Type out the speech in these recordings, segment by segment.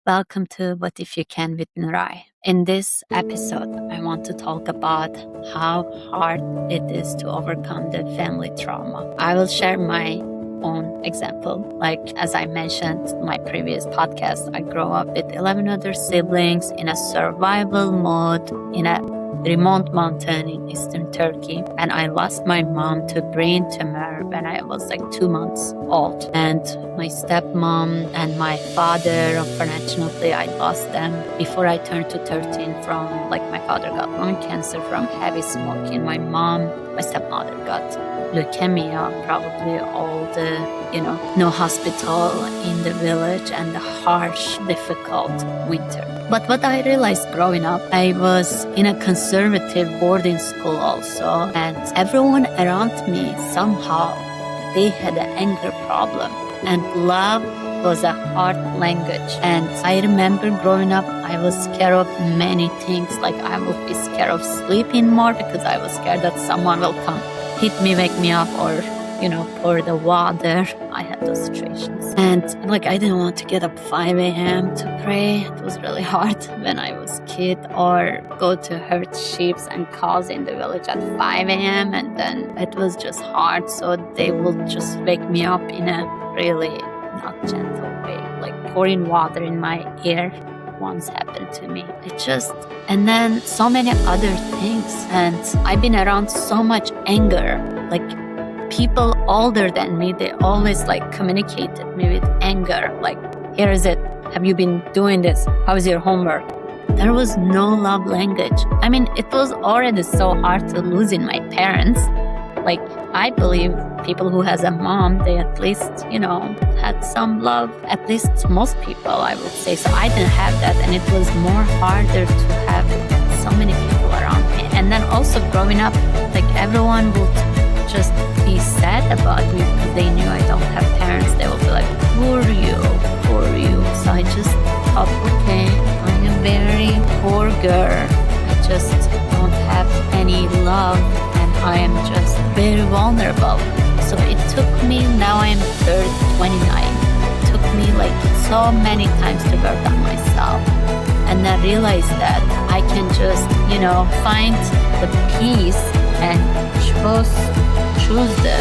Welcome to What If You Can with Nurai. In this episode, I want to talk about how hard it is to overcome the family trauma. I will share my own example. Like, as I mentioned in my previous podcast, I grew up with 11 other siblings in a survival mode in a remote mountain in eastern Turkey. And I lost my mom to brain tumor when I was like 2 months old. And my stepmom and my father, unfortunately, I lost them before I turned to 13 from like my father got lung cancer from heavy smoking. My stepmother got leukemia, probably all the, no hospital in the village and the harsh, difficult winter. But what I realized growing up, I was in a conservative boarding school also, and everyone around me somehow, they had an anger problem, and love was a hard language. And I remember growing up, I was scared of many things. Like I would be scared of sleeping more because I was scared that someone will come hit me, wake me up, or pour the water. I had those situations. And like I didn't want to get up 5 a.m. to pray. It was really hard when I was a kid, or go to herd sheep and cows in the village at 5 a.m. And then it was just hard. So they would just wake me up in a really not gentle way, like pouring water in my ear. Once happened to me. And then so many other things. And I've been around so much anger. Like people older than me, they always like communicated me with anger. Like, here is it. Have you been doing this? How is your homework? There was no love language. I mean, it was already so hard to losing my parents. Like, I believe people who has a mom, they at least, had some love. At least most people, I would say. So I didn't have that. And it was more harder to have so many people around me. And then also growing up, like everyone would just be sad about me because they knew I don't have parents. They would be like, poor you. So I just thought, okay, I'm a very poor girl. I just don't have any love. I am just very vulnerable. So it took me, now I'm 29. It took me like so many times to work on myself. And I realized that I can just, find the peace and choose the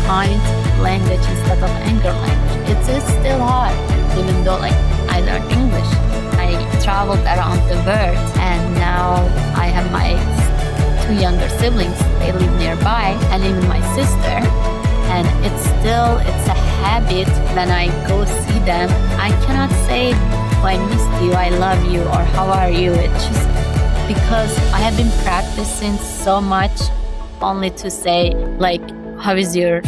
kind language instead of anger language. It's still hard, even though like I learned English. I traveled around the world, and now I have my 2 younger siblings. They live nearby, and even my sister. And it's a habit when I go see them. I cannot say, oh, I missed you, I love you, or how are you? It's just because I have been practicing so much only to say, like, how is your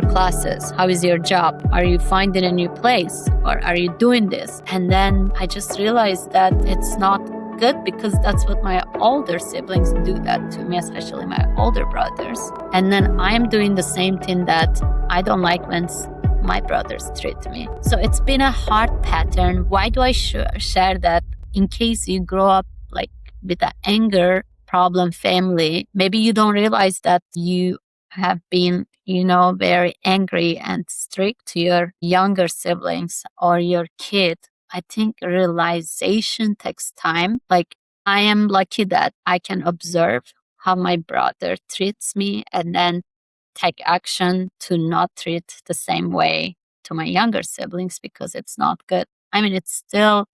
classes? How is your job? Are you finding a new place? Or are you doing this? And then I just realized that it's not good, because that's what my older siblings do that to me, especially my older brothers. And then I'm doing the same thing that I don't like when my brothers treat me. So it's been a hard pattern. Why do I share that? In case you grow up like with an anger problem family, maybe you don't realize that you have been, very angry and strict to your younger siblings or your kid. I think realization takes time. Like, I am lucky that I can observe how my brother treats me and then take action to not treat the same way to my younger siblings, because it's not good. I mean,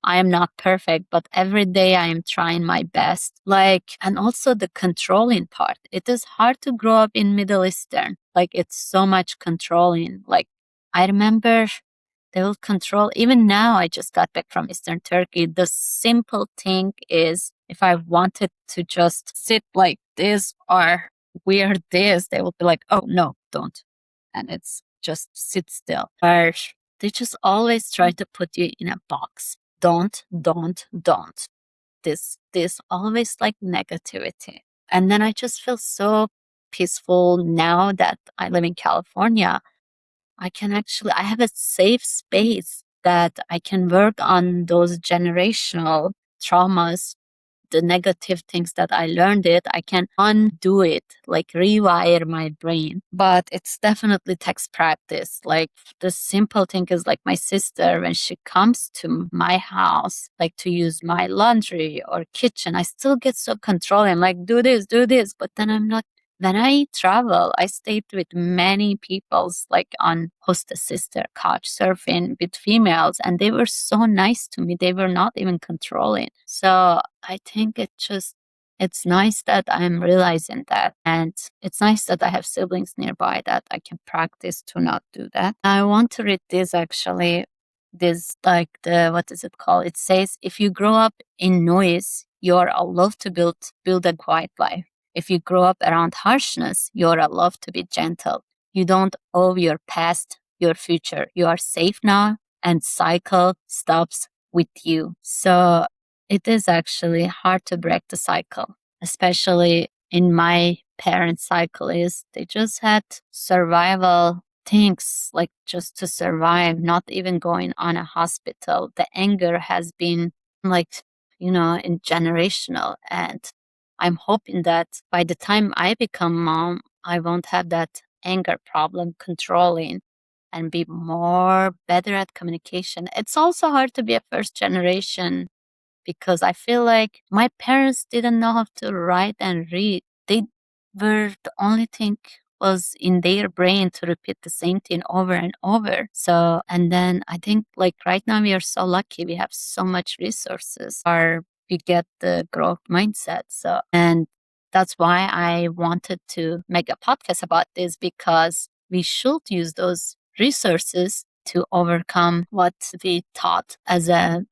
I am not perfect, but every day I am trying my best. Like, and also the controlling part. It is hard to grow up in Middle Eastern. Like, it's so much controlling. Like, I remember they will control. Even now, I just got back from Eastern Turkey. The simple thing is, if I wanted to just sit like this or wear this, they will be like, oh, no, don't. And it's just sit still. Or they just always try to put you in a box. Don't. This always like negativity. And then I just feel so peaceful now that I live in California. I have a safe space that I can work on those generational traumas the negative things that I learned it, I can undo it, like rewire my brain. But it's definitely takes practice. Like the simple thing is like my sister, when she comes to my house, like to use my laundry or kitchen, I still get so controlling, like do this, do this. But then I'm not. When I travel, I stayed with many peoples, like on hostess sister couch surfing with females, and they were so nice to me. They were not even controlling. So I think it's nice that I'm realizing that. And it's nice that I have siblings nearby that I can practice to not do that. I want to read this actually. This, like what is it called? It says, if you grow up in noise, you're allowed to build a quiet life. If you grow up around harshness, you're allowed to be gentle. You don't owe your past, your future. You are safe now, and cycle stops with you. So it is actually hard to break the cycle, especially in my parents' cycle is they just had survival things, like just to survive, not even going on a hospital. The anger has been like, in generational. And I'm hoping that by the time I become mom, I won't have that anger problem controlling and be more better at communication. It's also hard to be a first generation because I feel like my parents didn't know how to write and read. They were the only thing was in their brain to repeat the same thing over and over. So, and then I think like right now we are so lucky. We have so much resources or we get the growth mindset. So, and that's why I wanted to make a podcast about this, because we should use those resources to overcome what we thought as the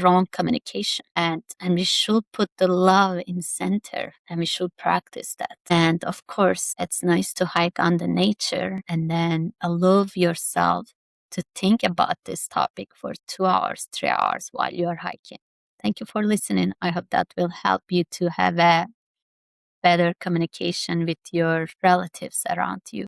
wrong communication, and we should put the love in center, and we should practice that. And of course, it's nice to hike on the nature and then allow yourself to think about this topic for 2 hours, 3 hours while you're hiking. Thank you for listening. I hope that will help you to have a better communication with your relatives around you.